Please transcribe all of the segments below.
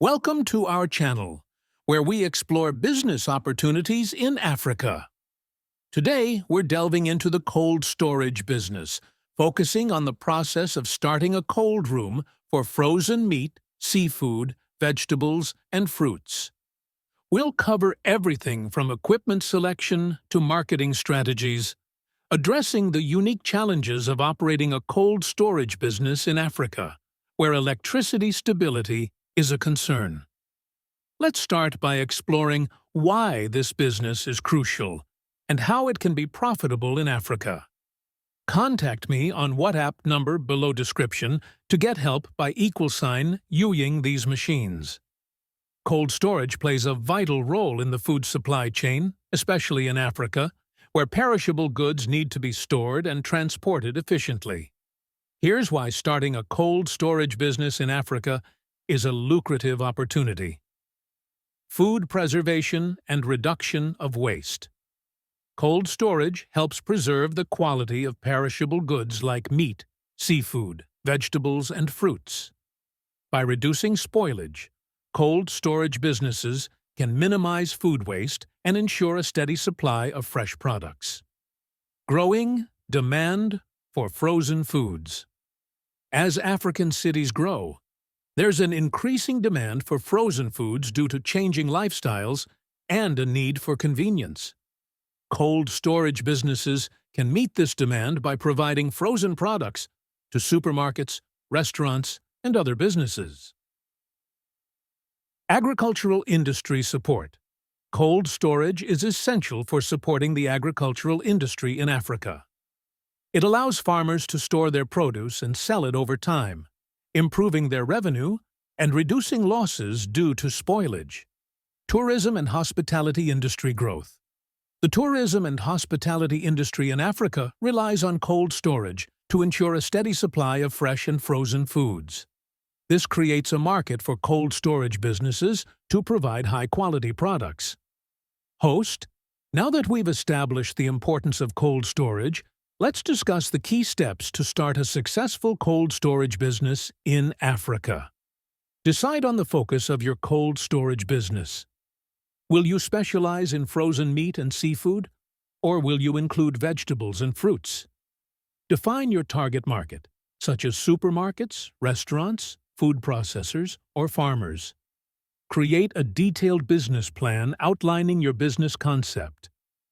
Welcome to our channel, where we explore business opportunities in Africa. Today, we're delving into the cold storage business, focusing on the process of starting a cold room for frozen meat, seafood, vegetables, and fruits. We'll cover everything from equipment selection to marketing strategies, addressing the unique challenges of operating a cold storage business in Africa, where electricity stability is a concern. Let's start by exploring why this business is crucial and how it can be profitable in Africa. Contact me on WhatsApp number below description to get help by ~using these machines. Cold storage plays a vital role in the food supply chain, especially in Africa, where perishable goods need to be stored and transported efficiently. Here's why starting a cold storage business in Africa is a lucrative opportunity. Food preservation and reduction of waste. Cold storage helps preserve the quality of perishable goods like meat, seafood, vegetables, and fruits. By reducing spoilage, cold storage businesses can minimize food waste and ensure a steady supply of fresh products. Growing demand for frozen foods. As African cities grow, there's an increasing demand for frozen foods due to changing lifestyles and a need for convenience. Cold storage businesses can meet this demand by providing frozen products to supermarkets, restaurants, and other businesses. Agricultural industry support. Cold storage is essential for supporting the agricultural industry in Africa. It allows farmers to store their produce and sell it over time, improving their revenue and reducing losses due to spoilage. Tourism and hospitality industry growth. The tourism and hospitality industry in Africa relies on cold storage to ensure a steady supply of fresh and frozen foods. This creates a market for cold storage businesses to provide high-quality products. Host, now that we've established the importance of cold storage, let's discuss the key steps to start a successful cold storage business in Africa. Decide on the focus of your cold storage business. Will you specialize in frozen meat and seafood, or will you include vegetables and fruits? Define your target market, such as supermarkets, restaurants, food processors, or farmers. Create a detailed business plan outlining your business concept,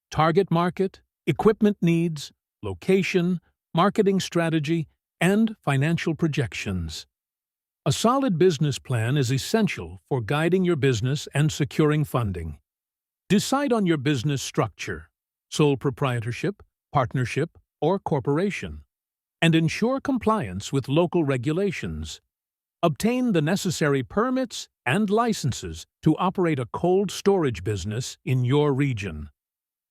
target market, equipment needs, location, marketing strategy, and financial projections. A solid business plan is essential for guiding your business and securing funding. Decide on your business structure, sole proprietorship, partnership, or corporation, and ensure compliance with local regulations. Obtain the necessary permits and licenses to operate a cold storage business in your region.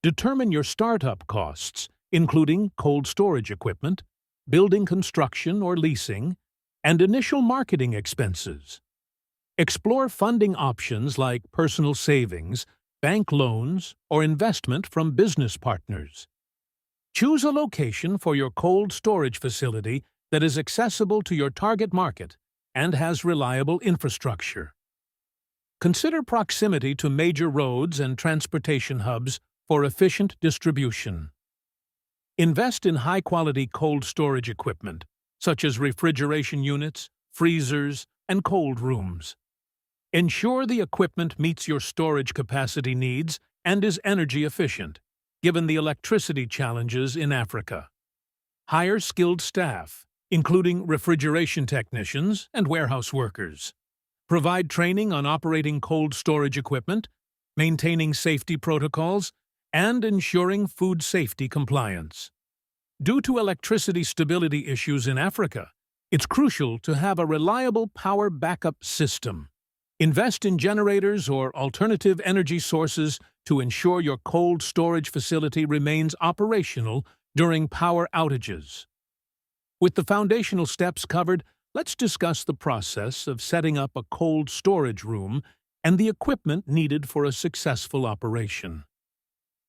Determine your startup costs, including cold storage equipment, building construction or leasing, and initial marketing expenses. Explore funding options like personal savings, bank loans, or investment from business partners. Choose a location for your cold storage facility that is accessible to your target market and has reliable infrastructure. Consider proximity to major roads and transportation hubs for efficient distribution. Invest in high-quality cold storage equipment, such as refrigeration units, freezers, and cold rooms. Ensure the equipment meets your storage capacity needs and is energy efficient, given the electricity challenges in Africa. Hire skilled staff, including refrigeration technicians and warehouse workers. Provide training on operating cold storage equipment, maintaining safety protocols, and ensuring food safety compliance. Due to electricity stability issues in Africa, it's crucial to have a reliable power backup system. Invest in generators or alternative energy sources to ensure your cold storage facility remains operational during power outages. With the foundational steps covered, let's discuss the process of setting up a cold storage room and the equipment needed for a successful operation.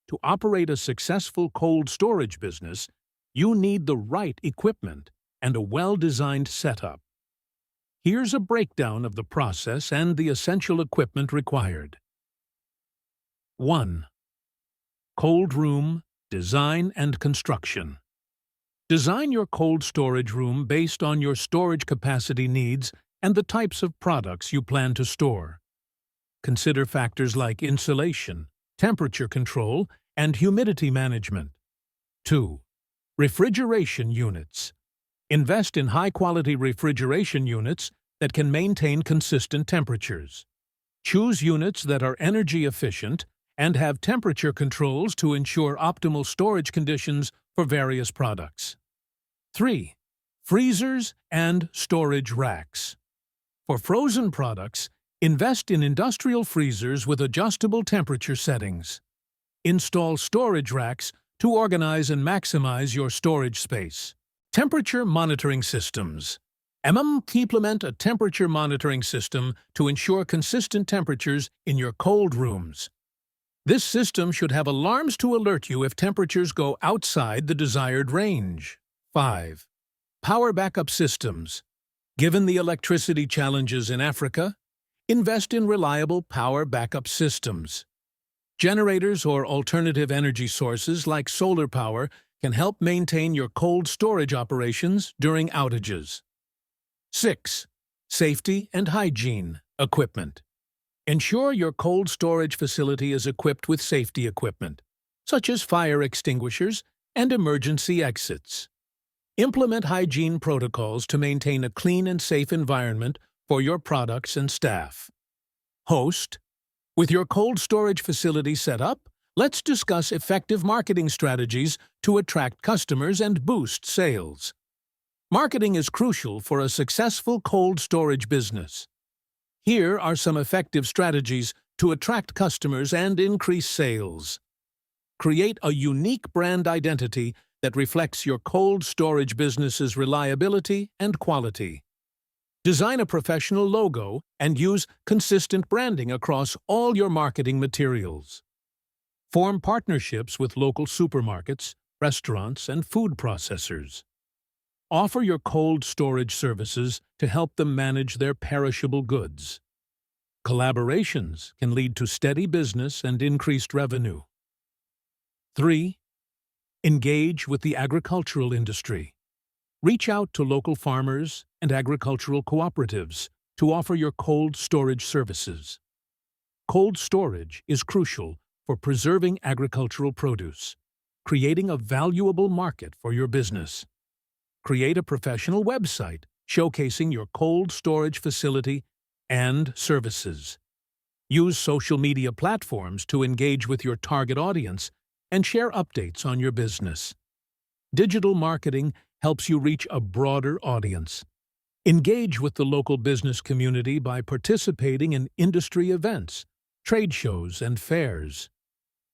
To operate a successful cold storage business, you need the right equipment and a well-designed setup. Here's a breakdown of the process and the essential equipment required. 1. Cold room, design and construction. Design your cold storage room based on your storage capacity needs and the types of products you plan to store. Consider factors like insulation, temperature control, and humidity management. 2. Refrigeration units. Invest in high-quality refrigeration units that can maintain consistent temperatures. Choose units that are energy efficient and have temperature controls to ensure optimal storage conditions for various products. 3. Freezers and storage racks. For frozen products, invest in industrial freezers with adjustable temperature settings. Install storage racks to organize and maximize your storage space. Temperature monitoring systems. Implement a temperature monitoring system to ensure consistent temperatures in your cold rooms. This system should have alarms to alert you if temperatures go outside the desired range. 5. Power backup systems. Given the electricity challenges in Africa, invest in reliable power backup systems. Generators or alternative energy sources like solar power can help maintain your cold storage operations during outages. 6. Safety and hygiene equipment. Ensure your cold storage facility is equipped with safety equipment, such as fire extinguishers and emergency exits. Implement hygiene protocols to maintain a clean and safe environment for your products and staff. Host. With your cold storage facility set up, let's discuss effective marketing strategies to attract customers and boost sales. Marketing is crucial for a successful cold storage business. Here are some effective strategies to attract customers and increase sales. Create a unique brand identity that reflects your cold storage business's reliability and quality. Design a professional logo and use consistent branding across all your marketing materials. Form partnerships with local supermarkets, restaurants, and food processors. Offer your cold storage services to help them manage their perishable goods. Collaborations can lead to steady business and increased revenue. 3. Engage with the agricultural industry. Reach out to local farmers and agricultural cooperatives to offer your cold storage services. Cold storage is crucial for preserving agricultural produce, creating a valuable market for your business. Create a professional website showcasing your cold storage facility and services. Use social media platforms to engage with your target audience and share updates on your business. Digital marketing helps you reach a broader audience. Engage with the local business community by participating in industry events, trade shows, and fairs.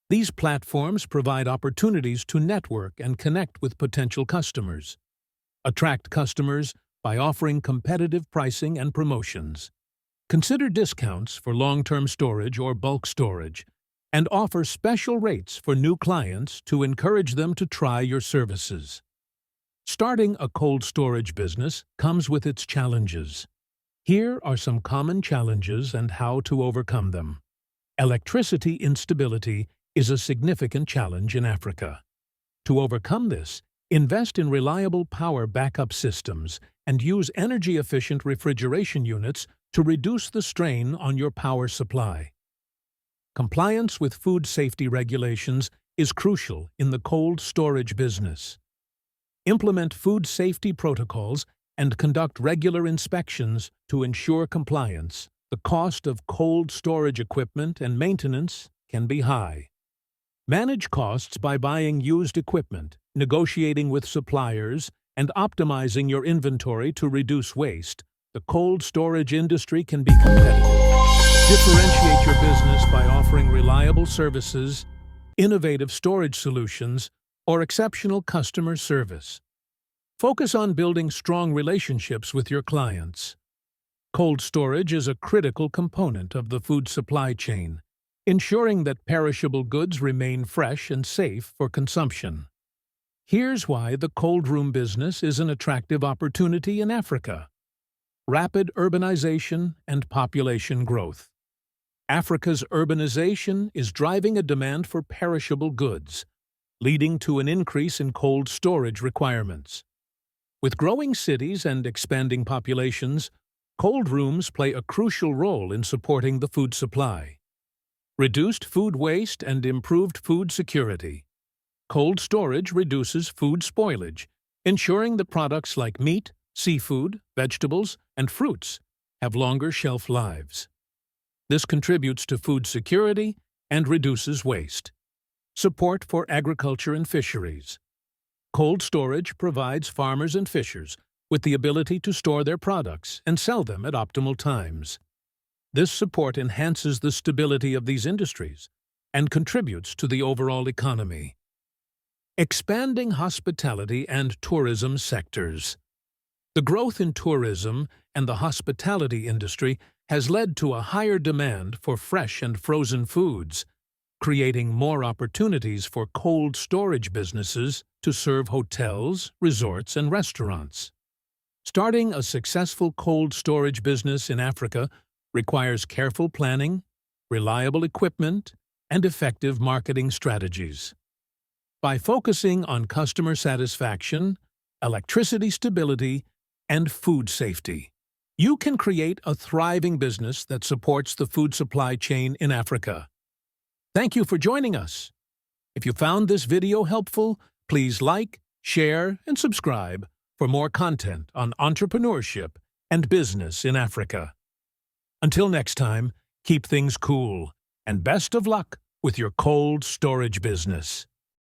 These platforms provide opportunities to network and connect with potential customers. Attract customers by offering competitive pricing and promotions. Consider discounts for long-term storage or bulk storage, and offer special rates for new clients to encourage them to try your services. Starting a cold storage business comes with its challenges. Here are some common challenges and how to overcome them. Electricity instability is a significant challenge in Africa. To overcome this, invest in reliable power backup systems and use energy-efficient refrigeration units to reduce the strain on your power supply. Compliance with food safety regulations is crucial in the cold storage business. Implement food safety protocols and conduct regular inspections to ensure compliance. The cost of cold storage equipment and maintenance can be high. Manage costs by buying used equipment, negotiating with suppliers, and optimizing your inventory to reduce waste. The cold storage industry can be competitive. Differentiate your business by offering reliable services, innovative storage solutions, or exceptional customer service. Focus on building strong relationships with your clients. Cold storage is a critical component of the food supply chain, ensuring that perishable goods remain fresh and safe for consumption. Here's why the cold room business is an attractive opportunity in Africa. Rapid urbanization and population growth. Africa's urbanization is driving a demand for perishable goods, leading to an increase in cold storage requirements. With growing cities and expanding populations, cold rooms play a crucial role in supporting the food supply. Reduced food waste and improved food security. Cold storage reduces food spoilage, ensuring that products like meat, seafood, vegetables, and fruits have longer shelf lives. This contributes to food security and reduces waste. Support for agriculture and fisheries. Cold storage provides farmers and fishers with the ability to store their products and sell them at optimal times. This support enhances the stability of these industries and contributes to the overall economy. Expanding hospitality and tourism sectors. The growth in tourism and the hospitality industry has led to a higher demand for fresh and frozen foods, creating more opportunities for cold storage businesses to serve hotels, resorts, and restaurants. Starting a successful cold storage business in Africa requires careful planning, reliable equipment, and effective marketing strategies. By focusing on customer satisfaction, electricity stability, and food safety, you can create a thriving business that supports the food supply chain in Africa. Thank you for joining us. If you found this video helpful, please like, share, and subscribe for more content on entrepreneurship and business in Africa. Until next time, keep things cool, and best of luck with your cold storage business.